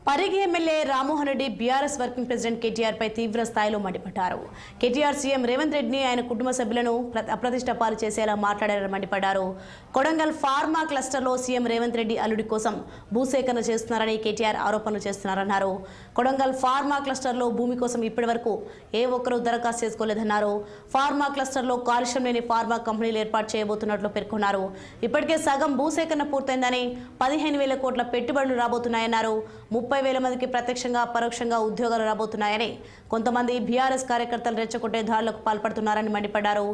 Parigi MLA Rammohan Reddy BRS working president KTR పై తీవ్ర స్థాయిలో మండిపడ్డారు. కేటీఆర్ సీఎం రేవంత్ రెడ్డిని ఆయన కుటుంబ సభ్యులను అప్రతిష్ట పాలు చేసేలా మాట్లాడారని మండిపడ్డారు. కొడంగల్ ఫార్మా క్లస్టర్లో సీఎం రేవంత్ రెడ్డి అల్లుడి కోసం భూసేకరణ చేస్తున్నారని కేటీఆర్ ఆరోపణలు చేస్తున్నారన్నారు. కొడంగల్ ఫార్మా క్లస్టర్లో భూమి కోసం ఇప్పటివరకు ఏ ఒక్కరూ దరఖాస్తు చేసుకోలేదన్నారు. ఫార్మా క్లస్టర్లో కాలుష్యం లేని ఫార్మా కంపెనీలు ఏర్పాటు చేయబోతున్నట్లు పేర్కొన్నారు. ఇప్పటికే సగం భూసేకరణ పూర్తయిందని 15,000 కోట్ల పెట్టుబడులు రాబోతున్నాయన్నారు. 30,000 మందికి ప్రత్యక్షంగా పరోక్షంగా ఉద్యోగాలు రాబోతున్నాయని, కొంతమంది బీఆర్ఎస్ కార్యకర్తలు రెచ్చగొట్టే దాడులకు పాల్పడుతున్నారని మండిపడ్డారు.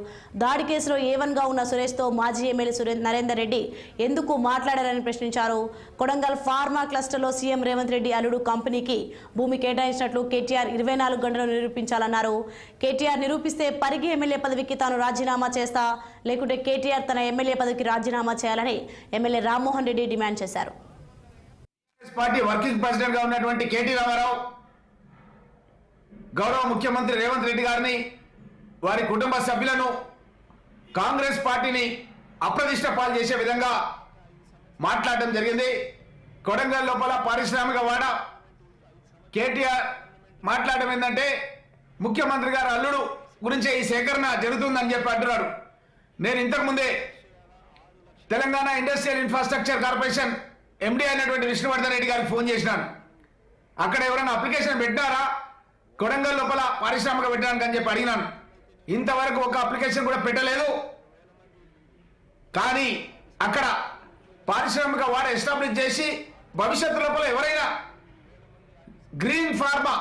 దాడి కేసులో A1గా ఉన్న సురేష్తో మాజీ ఎమ్మెల్యే నరేందర్ రెడ్డి ఎందుకు మాట్లాడారని ప్రశ్నించారు. కొడంగల్ ఫార్మా క్లస్టర్లో సీఎం రేవంత్ రెడ్డి అల్లుడు కంపెనీకి భూమి కేటాయించినట్లు కేటీఆర్ 24 గంటలు నిరూపించాలన్నారు. కేటీఆర్ నిరూపిస్తే పరిగి ఎమ్మెల్యే పదవికి తాను రాజీనామా చేస్తా, లేకుంటే కేటీఆర్ తన ఎమ్మెల్యే పదవికి రాజీనామా చేయాలని ఎమ్మెల్యే రామ్మోహన్ రెడ్డి డిమాండ్ చేశారు. పార్టీ వర్కింగ్ ప్రెసిడెంట్ గా ఉన్నటువంటి కేటీ రామారావు గౌరవ ముఖ్యమంత్రి రేవంత్ రెడ్డి గారిని, వారి కుటుంబ సభ్యులను, కాంగ్రెస్ పార్టీని అప్రతిష్ట పాలు చేసే విధంగా మాట్లాడడం జరిగింది. కొడంగల్ లోపల పారిశ్రామిక వాడ కేటీఆర్ మాట్లాడడం ఏంటంటే ముఖ్యమంత్రి గారు అల్లుడు గురించే ఈ సేకరణ జరుగుతుందని చెప్పి అంటున్నాడు. నేను ఇంతకుముందే Telangana industrial infrastructure corporation MD అయినటువంటి విష్ణువర్ధన్ రెడ్డి గారికి ఫోన్ చేసినాను. అక్కడ ఎవరైనా అప్లికేషన్ పెట్టారా కొడంగల్ లోపల పారిశ్రామిక పెట్టడానికి అని చెప్పి అడిగినాను. ఇంతవరకు ఒక అప్లికేషన్ కూడా పెట్టలేదు. కానీ అక్కడ పారిశ్రామిక వాడ ఎస్టాబ్లిష్ చేసి భవిష్యత్తు లోపల ఎవరైనా గ్రీన్ ఫార్మా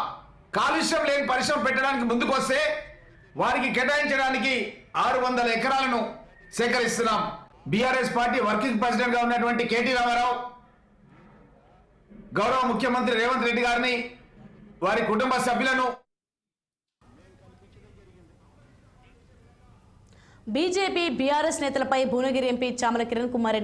కాలుష్యం లేని పరిశ్రమ పెట్టడానికి ముందుకు వస్తే వారికి కేటాయించడానికి 600 ఎకరాలను సేకరిస్తున్నాం. బీఆర్ఎస్ పార్టీ వర్కింగ్ ప్రెసిడెంట్ గా ఉన్నటువంటి కేటీ రామారావు గౌరవ ముఖ్యమంత్రి రేవంత్ రెడ్డి గారిని, వారి కుటుంబ సభ్యులను బీజేపీ బీఆర్ఎస్ నేతలపై భువనగిరి ఎంపీ చామల కిరణ్ కుమార్ రెడ్డి